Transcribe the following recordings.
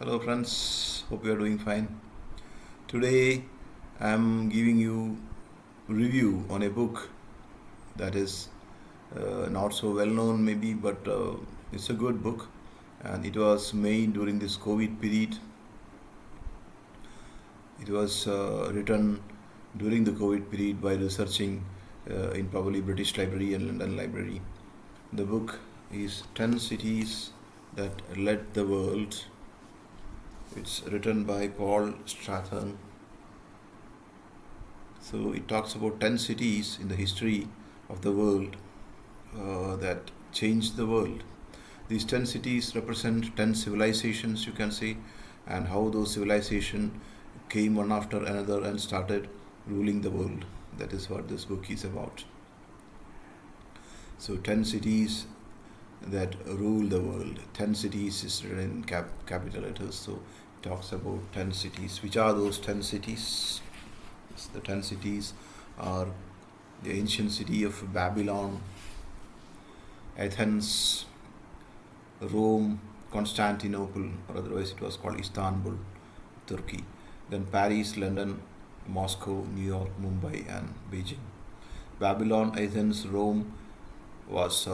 Hello friends, hope you are doing fine. Today I am giving you review on a book that is not so well known maybe, but it's a good book, and it was made during this COVID period. It was written during the COVID period by researching in probably British Library and London Library. The book is 10 Cities That Led the World. It's written by Paul Strathern. So it talks about 10 cities in the history of the world that changed the world. These 10 cities represent 10 civilizations, you can say, and how those civilizations came one after another and started ruling the world. That is what this book is about. So 10 cities that rule the world. 10 cities is written in capital letters. So it talks about 10 cities. Which are those 10 cities? Yes, the 10 cities are the ancient city of Babylon, Athens, Rome, Constantinople, or otherwise it was called Istanbul, Turkey. Then Paris, London, Moscow, New York, Mumbai, and Beijing. Babylon, Athens, Rome was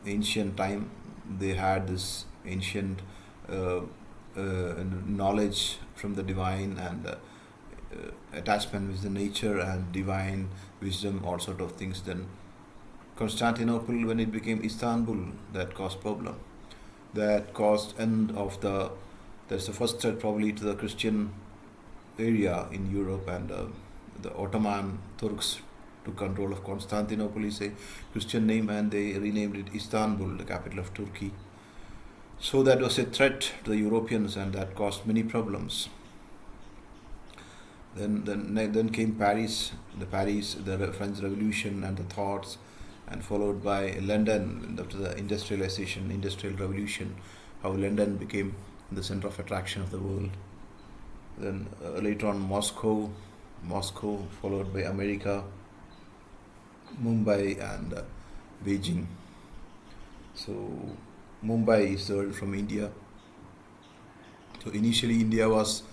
ancient time. They had this ancient uh, knowledge from the divine and attachment with the nature and divine wisdom, all sort of things. Then Constantinople, when it became Istanbul, that caused problem. That caused end of the. That's the first threat probably to the Christian area in Europe, and the Ottoman Turks took control of Constantinople is a Christian name, and they renamed it Istanbul, the capital of Turkey. So that was a threat to the Europeans, and that caused many problems. Then came Paris, the French Revolution and the thoughts, and followed by London after the industrial revolution, how London became the center of attraction of the world. Then later on Moscow, followed by America, Mumbai, and Beijing. So Mumbai is from India. So initially India was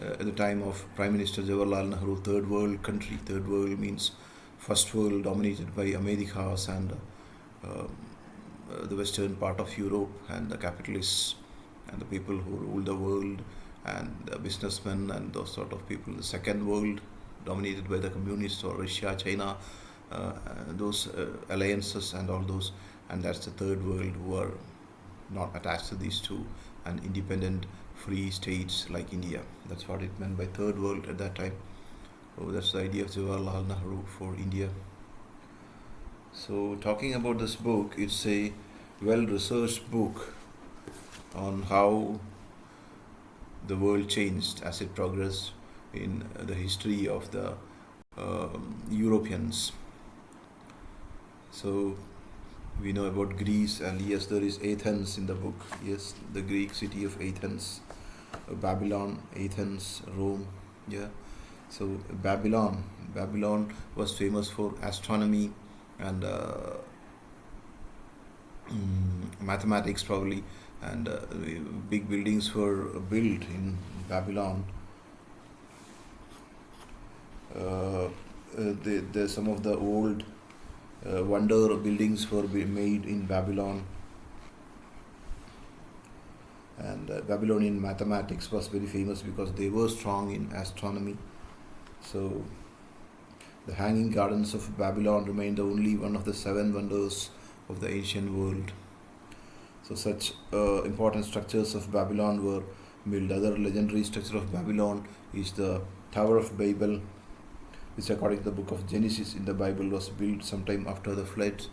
at the time of Prime Minister Jawaharlal Nehru, third world country. Third world means first world dominated by Americas and the western part of Europe, and the capitalists and the people who rule the world, and the businessmen and those sort of people. The second world dominated by the communists or Russia, China, those alliances and all those, and that's the third world, who are not attached to these two, and independent free states like India. That's what it meant by third world at that time. So that's the idea of Jawaharlal Nehru for India. So talking about this book, it's a well-researched book on how the world changed as it progressed in the history of the Europeans. So we know about Greece, and yes, there is Athens in the book. Yes, the Greek city of Athens, Babylon, Athens, Rome. Yeah. So Babylon was famous for astronomy and mathematics probably, and big buildings were built in Babylon. Some of the old wonder buildings were made in Babylon, and Babylonian mathematics was very famous because they were strong in astronomy. So the Hanging Gardens of Babylon remain the only one of the seven wonders of the ancient world. So such important structures of Babylon were built. Other legendary structure of Babylon is the Tower of Babel, which according to the book of Genesis in the Bible was built sometime after the flood.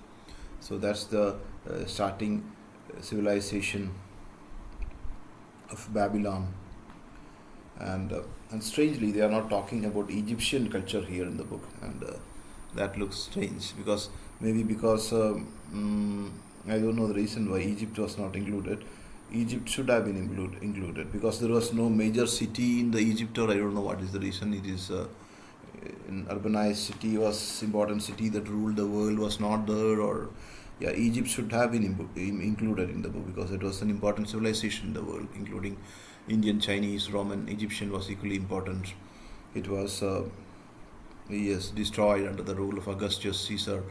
So that's the starting civilization of Babylon. And strangely, they are not talking about Egyptian culture here in the book, and that looks strange, because I don't know the reason why Egypt was not included. Egypt should have been included because there was no major city in the Egypt, or I don't know what is the reason. It is an urbanized city, was important city that ruled the world was not there, or yeah, Egypt should have been included in the book because it was an important civilization in the world, including Indian, Chinese, Roman, Egyptian was equally important. It was yes, destroyed under the rule of Augustus Caesar,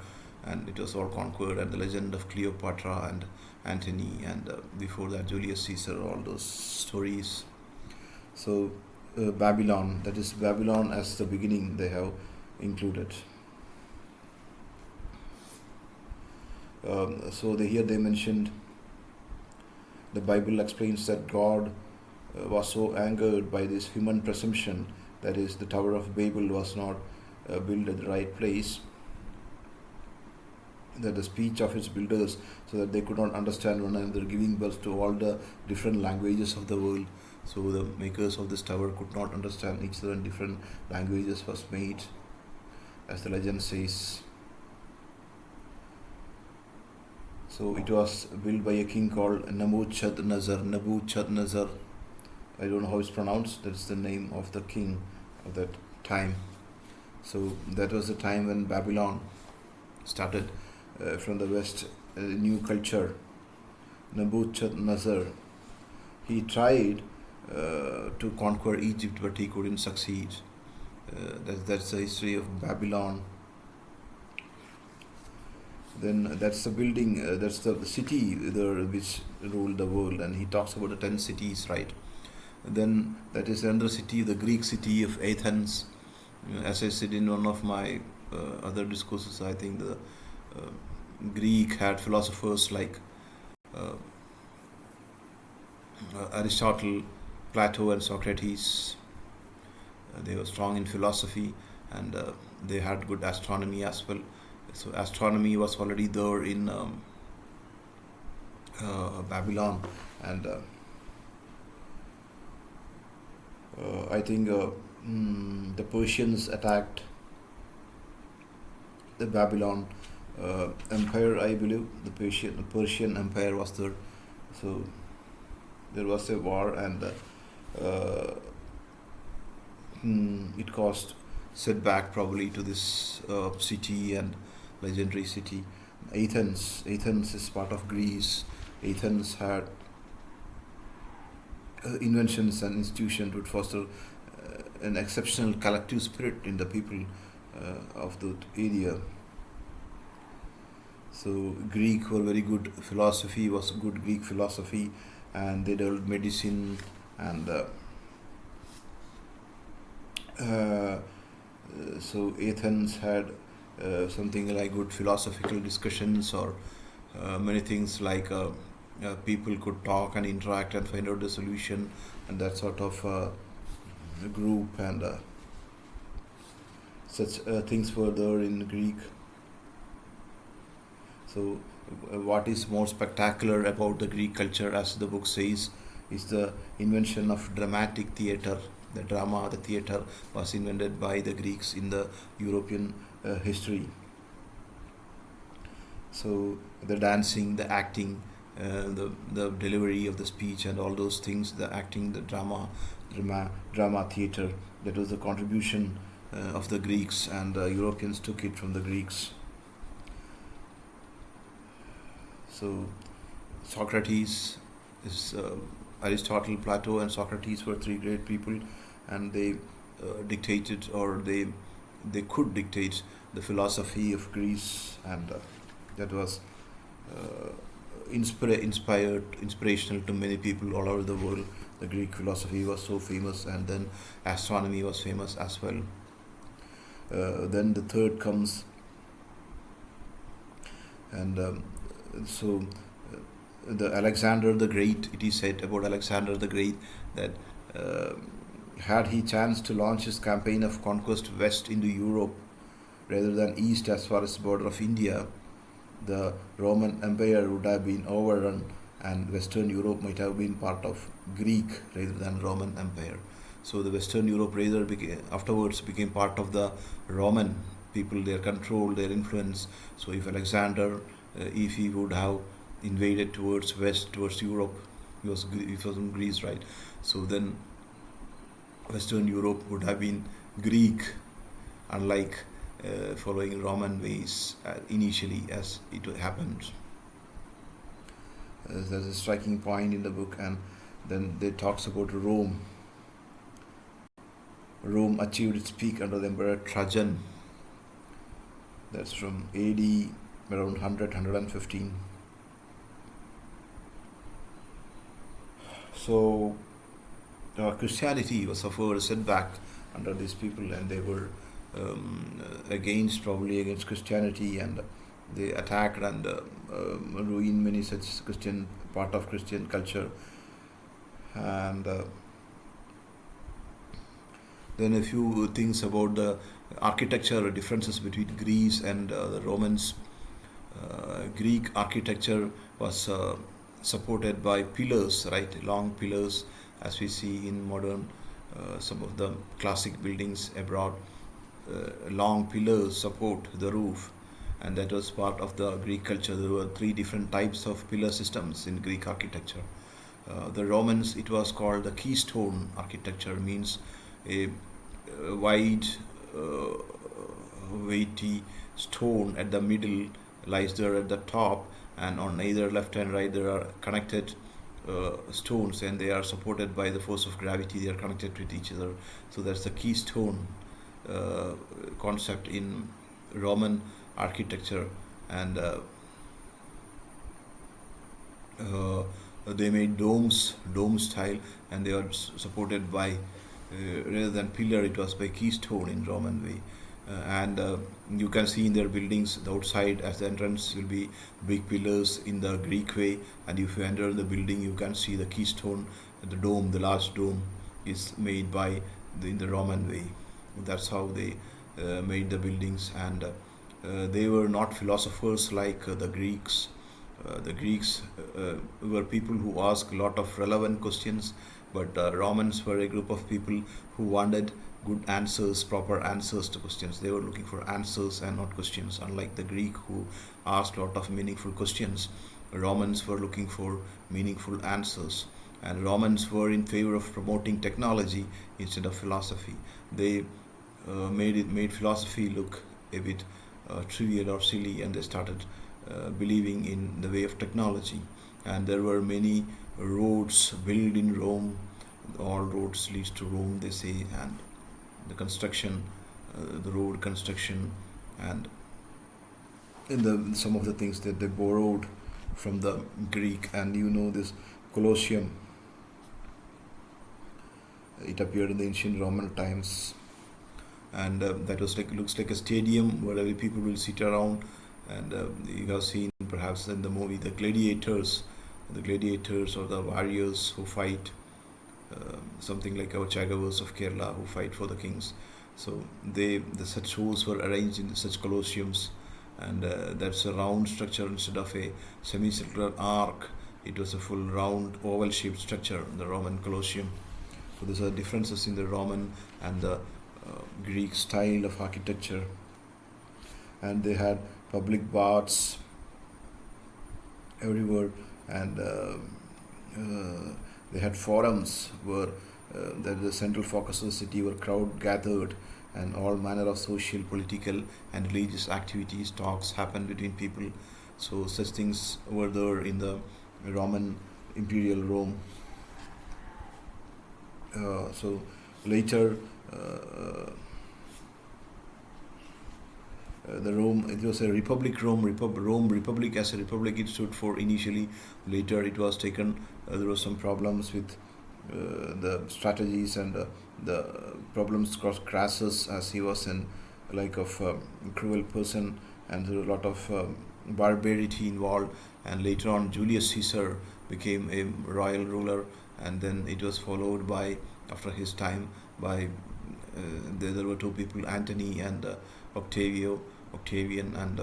and it was all conquered. And the legend of Cleopatra and Antony, and before that Julius Caesar, all those stories. So Babylon, that is Babylon as the beginning, they have included. Here they mentioned, the Bible explains that God was so angered by this human presumption, that is, the Tower of Babel was not built at the right place, that the speech of its builders, so that they could not understand one another, giving birth to all the different languages of the world. So the makers of this tower could not understand each other, and different languages was made, as the legend says. So it was built by a king called Nebuchadnezzar. I don't know how it's pronounced. That's the name of the king of that time. So that was the time when Babylon started from the west, a new culture. Nebuchadnezzar, he tried to conquer Egypt, but he couldn't succeed. That's the history of Babylon. Then that's the building, that's the city there which ruled the world, and he talks about the 10 cities, right? Then that is another city, the Greek city of Athens. As I said in one of my other discourses, I think the Greek had philosophers like Aristotle, Plato, and Socrates. They were strong in philosophy, and they had good astronomy as well. So astronomy was already there in Babylon, and I think the Persians attacked the Babylon empire. I believe the Persian empire was there. So there was a war, and it caused setback probably to this city and legendary city. Athens is part of Greece. Athens had inventions and institutions would foster an exceptional collective spirit in the people of the area. So Greek were very good. Philosophy was good Greek philosophy, and they developed medicine, and so Athens had something like good philosophical discussions, or many things like people could talk and interact and find out the solution, and that sort of group, and such things were there in Greek. So what is more spectacular about the Greek culture, as the book says, is the invention of dramatic theatre. The drama, the theatre, was invented by the Greeks in the European history. So the dancing, the acting, the delivery of the speech, and all those things, the acting, the drama theatre, that was the contribution of the Greeks, and Europeans took it from the Greeks. So Socrates is Aristotle, Plato, and Socrates were three great people, and they dictated, or they could dictate the philosophy of Greece, and that was inspirational to many people all over the world. The Greek philosophy was so famous, and then astronomy was famous as well. Then the third comes, and so the Alexander the Great. It is said about Alexander the Great that had he chanced to launch his campaign of conquest west into Europe rather than east as far as the border of India, the Roman Empire would have been overrun, and Western Europe might have been part of Greek rather than Roman Empire. So the Western Europe afterwards became part of the Roman people, their control, their influence. So if Alexander, if he would have invaded towards west, towards Europe, he was in Greece, right? So then Western Europe would have been Greek, unlike following Roman ways initially, as it happened. There's a striking point in the book, and Then they talks about Rome. Rome achieved its peak under the Emperor Trajan. That's from AD around 100, 115. So Christianity was suffered a setback under these people, and they were probably against Christianity, and they attacked and ruined many such Christian part of Christian culture. And then a few things about the architecture differences between Greece and the Romans. Greek architecture was supported by pillars, right? Long pillars, as we see in modern some of the classic buildings abroad. Long pillars support the roof, and that was part of the Greek culture. There were three different types of pillar systems in Greek architecture. The Romans, it was called the keystone architecture, means a wide, uh, weighty stone at the middle lies there at the top, and on either left and right there are connected stones, and they are supported by the force of gravity. They are connected with each other. So that's the keystone uh, concept in Roman architecture, and uh, they made domes, dome style, and they are supported by rather than pillar, it was by keystone in Roman way. And you can see in their buildings, the outside as the entrance will be big pillars in the Greek way, and if you enter the building, you can see the keystone, the dome, the large dome is made by in the Roman way. That's how they made the buildings, and they were not philosophers like the Greeks. The Greeks were people who asked a lot of relevant questions, but Romans were a group of people who wanted good answers, proper answers to questions. They were looking for answers and not questions. Unlike the Greek, who asked a lot of meaningful questions, Romans were looking for meaningful answers. And Romans were in favor of promoting technology instead of philosophy. They made philosophy look a bit trivial or silly, and they started believing in the way of technology. And there were many roads built in Rome. All roads leads to Rome, they say, and the construction, the road construction, and in the some of the things that they borrowed from the Greek. And this Colosseum, it appeared in the ancient Roman times, and that was looks like a stadium where every people will sit around. And you have seen perhaps in the movie the gladiators or the warriors who fight, something like our Chagavas of Kerala who fight for the kings. So the such shows were arranged in such colosseums, and that's a round structure instead of a semicircular arc. It was a full round oval-shaped structure, the Roman Colosseum. So these are differences in the Roman and the Greek style of architecture. And they had public baths everywhere, and they had forums where the central focus of the city, where crowd gathered, and all manner of social, political, and religious activities, talks happened between people. So such things were there in the Roman imperial Rome. So later, the Rome, it was a republic. Rome republic, as a republic it stood for initially. Later it was taken. There were some problems with the strategies, and the problems caused Crassus, as he was an like of cruel person, and there was a lot of barbarity involved. And later on, Julius Caesar became a royal ruler, and then it was followed by, after his time, by there were two people, Antony and Octavian, and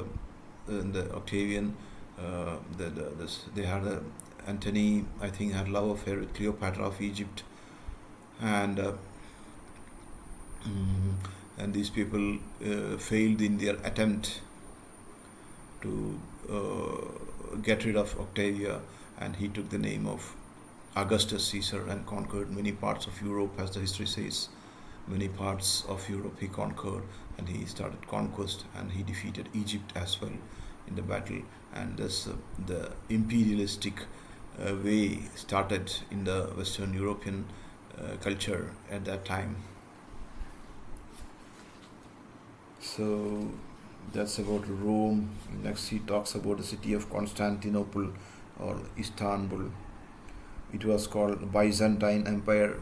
the Octavian, they had Antony, I think, had love affair with Cleopatra of Egypt, and and these people failed in their attempt to get rid of Octavia, and he took the name of Augustus Caesar and conquered many parts of Europe, as the history says. Many parts of Europe he conquered, and he started conquest, and he defeated Egypt as well in the battle. And thus the imperialistic way started in the Western European culture at that time. So that's about Rome. Next, he talks about the city of Constantinople or Istanbul. It was called Byzantine Empire.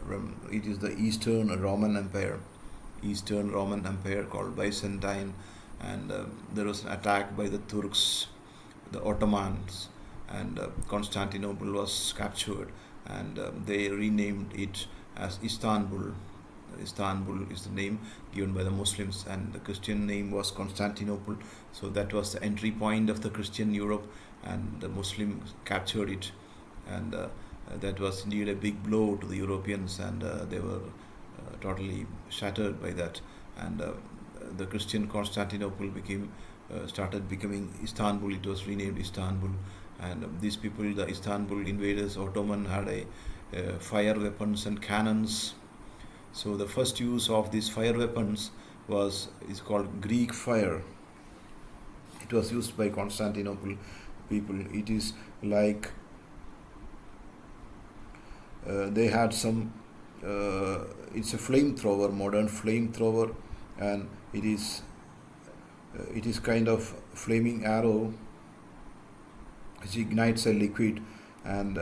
It is the Eastern Roman Empire. Eastern Roman Empire called Byzantine, and there was an attack by the Turks, the Ottomans, and Constantinople was captured, and they renamed it as Istanbul. Istanbul is the name given by the Muslims, and the Christian name was Constantinople. So that was the entry point of the Christian Europe, and the Muslims captured it, and that was indeed a big blow to the Europeans, and they were totally shattered by that. And the Christian Constantinople started becoming Istanbul. It was renamed Istanbul, and these people, the Istanbul invaders, Ottoman, had a fire weapons and cannons. So the first use of these fire weapons is called Greek fire. It was used by Constantinople people. It is like they had some. It's a flamethrower, modern flamethrower, and it is kind of flaming arrow which ignites a liquid, and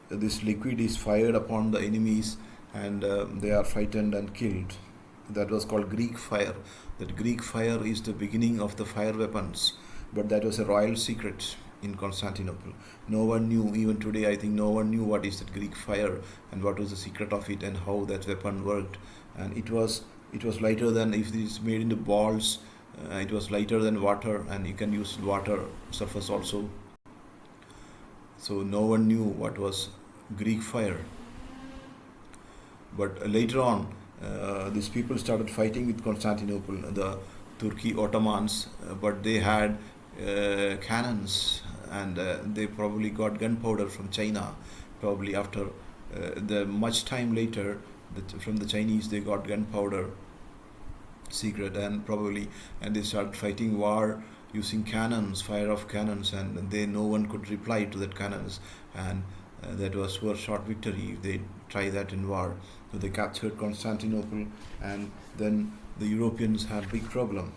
this liquid is fired upon the enemies, and they are frightened and killed. That was called Greek fire. That Greek fire is the beginning of the fire weapons, but that was a royal secret in Constantinople. No one knew, even today I think no one knew what is that Greek fire and what was the secret of it and how that weapon worked. And it was lighter than, if it is made into balls, it was lighter than water, and you can use water surface also. So no one knew what was Greek fire. But later on, these people started fighting with Constantinople, the Turkey Ottomans, but they had cannons, and they probably got gunpowder from China. Probably after the much time later, from the Chinese they got gunpowder secret, and they started fighting war using cannons, fire of cannons, and no one could reply to that cannons, and that was a short victory if they try that in war. So they captured Constantinople, and then the Europeans had big problem.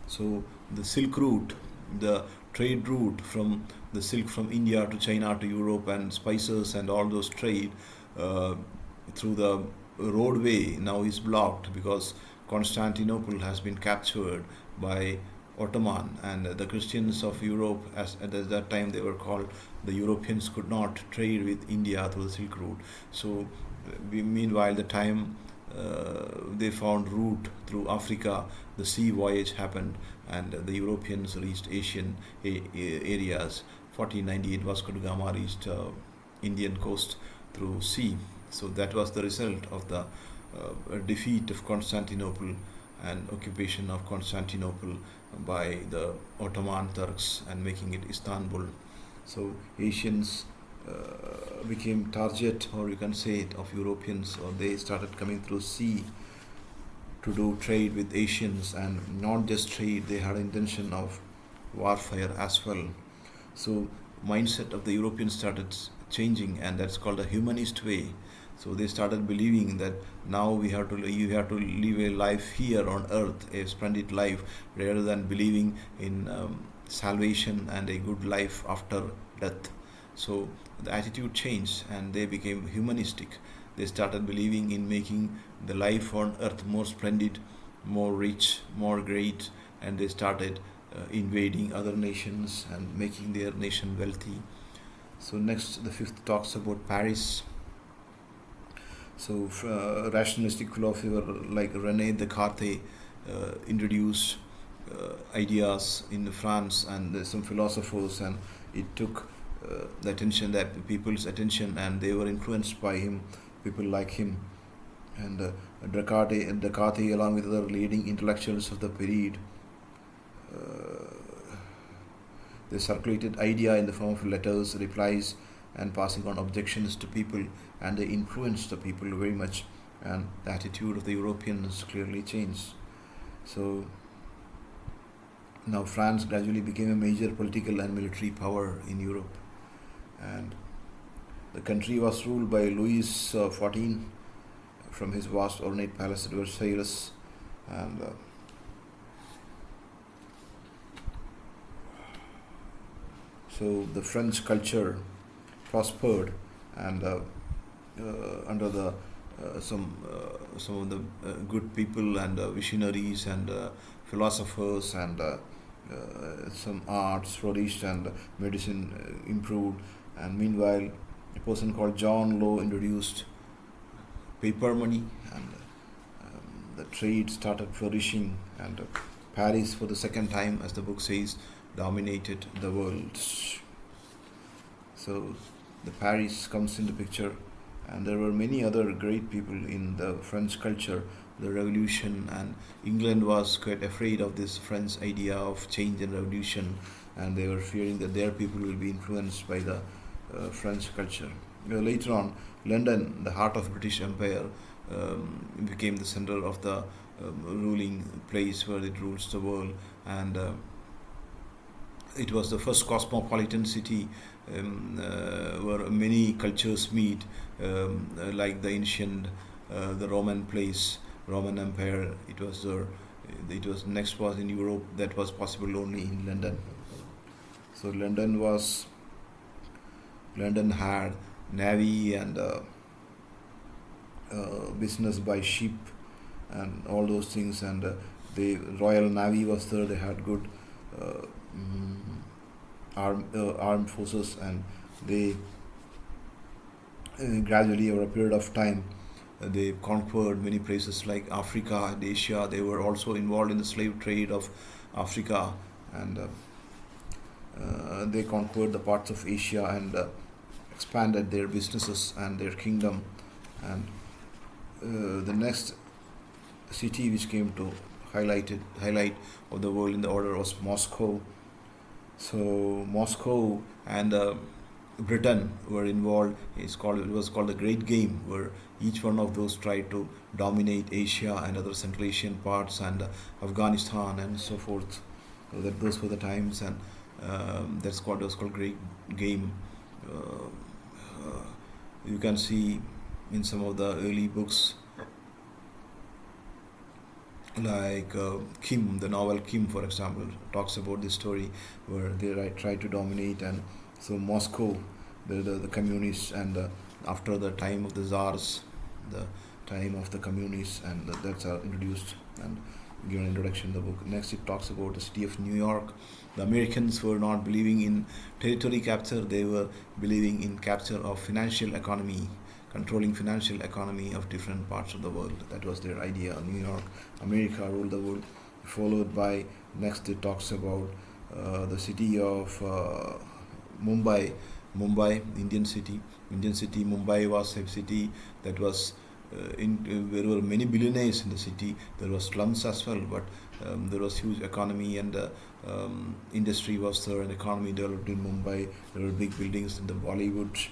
So the Silk Route, the trade route from the silk from India to China to Europe, and spices and all those trade through the roadway now is blocked because Constantinople has been captured by Ottoman, and the Christians of Europe, as at that time they were called, the Europeans could not trade with India through the Silk Route. So meanwhile the time they found route through Africa, the sea voyage happened, and the Europeans reached Asian areas. 1498 Vasco da Gama reached Indian coast through sea. So that was the result of the defeat of Constantinople and occupation of Constantinople by the Ottoman Turks and making it Istanbul. So Asians became target, or you can say it, of Europeans, or they started coming through sea to do trade with Asians, and not just trade, they had intention of warfare as well. So mindset of the Europeans started changing, and that's called the humanist way. So they started believing that now you have to live a life here on earth, a splendid life, rather than believing in salvation and a good life after death. So the attitude changed, and they became humanistic. They started believing in making the life on earth more splendid, more rich, more great, and they started invading other nations and making their nation wealthy. So next, the fifth talks about Paris. So rationalistic philosopher like René Descartes introduced ideas in France, and some philosophers, and it took the attention, that people's attention, and they were influenced by him, people like him. And Descartes, along with other leading intellectuals of the period, they circulated idea in the form of letters, replies, and passing on objections to people, and they influenced the people very much, and the attitude of the Europeans clearly changed. So now France gradually became a major political and military power in Europe. And the country was ruled by Louis XIV from his vast ornate palace at Versailles. And so the French culture prospered, and under the some of the good people and visionaries and philosophers and some arts flourished and medicine improved. And meanwhile, a person called John Law introduced paper money, and the trade started flourishing, and Paris, for the second time, as the book says, dominated the world. So the Paris comes into picture, and there were many other great people in the French culture. The revolution, and England was quite afraid of this French idea of change and revolution, and they were fearing that their people will be influenced by the French culture. Later on, London, the heart of British Empire, became the center of the ruling place where it rules the world, and it was the first cosmopolitan city, where many cultures meet, like the ancient, the Roman place, Roman Empire. It was there. It was next was in Europe. That was possible only in London. So London had navy and business by ship and all those things, and the Royal Navy was there. They had good uh, armed forces, and they gradually, over a period of time, they conquered many places like Africa and Asia. They were also involved in the slave trade of Africa, and they conquered the parts of Asia and expanded their businesses and their kingdom. And the next city which came to highlight of the world in the order was Moscow. So Moscow and Britain were involved. It was called the Great Game, where each one of those tried to dominate Asia and other Central Asian parts, and Afghanistan and so forth. So that those were the times, and that was called Great Game. You can see in some of the early books, like Kim, the novel Kim, for example, talks about this story where they try to dominate. And so Moscow, the communists, and after the time of the czars, the time of the communists, and that's introduced and given introduction in the book. Next, it talks about the city of New York. The Americans were not believing in territory capture; they were believing in capture of financial economy, controlling financial economy of different parts of the world. That was their idea. New York, America ruled the world. Followed by, next it talks about the city of Mumbai. Mumbai, Indian city. Mumbai was a city that was there were many billionaires in the city. There was slums as well, but there was huge economy, and industry was there, and economy developed in Mumbai. There were big buildings in the Bollywood,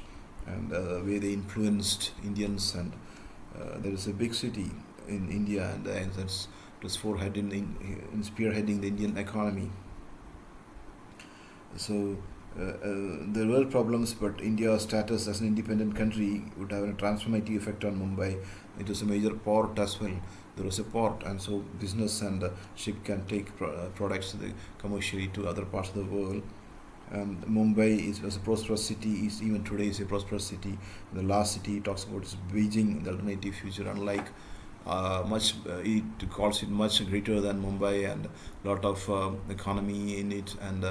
and where they influenced Indians. And there is a big city in India, and that's it was in spearheading the Indian economy. So there were problems, but India's status as an independent country would have a transformative effect on Mumbai. It was a major port as well. There was a port, and so business and ship can take products commercially to other parts of the world. Mumbai was a prosperous city. Is even today is a prosperous city. The last city talks about is Beijing, the alternative future. Unlike it calls it much greater than Mumbai, and lot of economy in it. And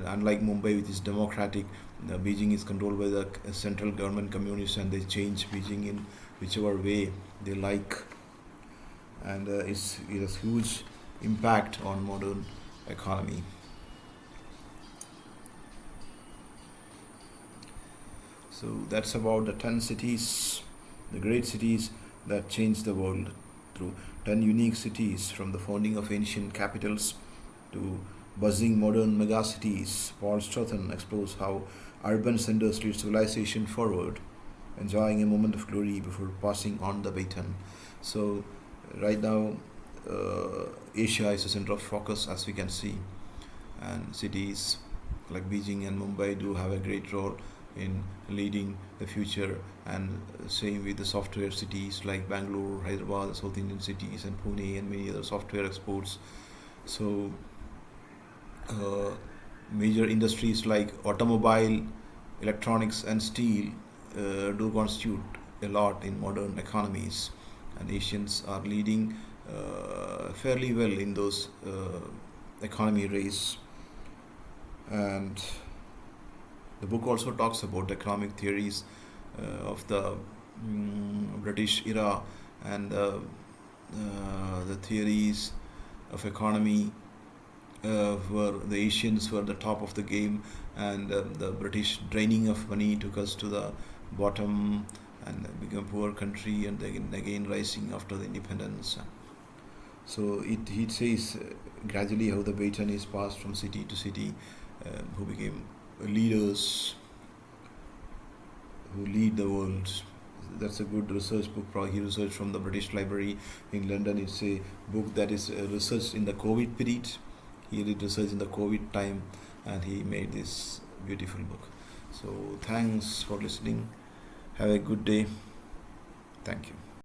unlike Mumbai, which is democratic, Beijing is controlled by the central government communists, and they change Beijing in whichever way they like. And it has huge impact on modern economy. So that's about the 10 cities, the great cities that changed the world, through 10 unique cities from the founding of ancient capitals to buzzing modern megacities. Paul Strathern explores how urban centers lead civilization forward, enjoying a moment of glory before passing on the baton. So, right now, Asia is the center of focus, as we can see, and cities like Beijing and Mumbai do have a great role in leading the future, and same with the software cities like Bangalore, Hyderabad, the South Indian cities, and Pune, and many other software exports. So uh, major industries like automobile, electronics, and steel do constitute a lot in modern economies, and Asians are leading fairly well in those economy race. And the book also talks about economic theories of the British era, and the theories of economy where the Asians were the top of the game, and the British draining of money took us to the bottom and became a poor country, and again rising after the independence. So it says gradually how the baton is passed from city to city, who became leaders who lead the world. That's a good research book. He researched from the British Library in London. It's a book that is researched in the COVID period. He did research in the COVID time, and he made this beautiful book. So thanks for listening. Have a good day. Thank you.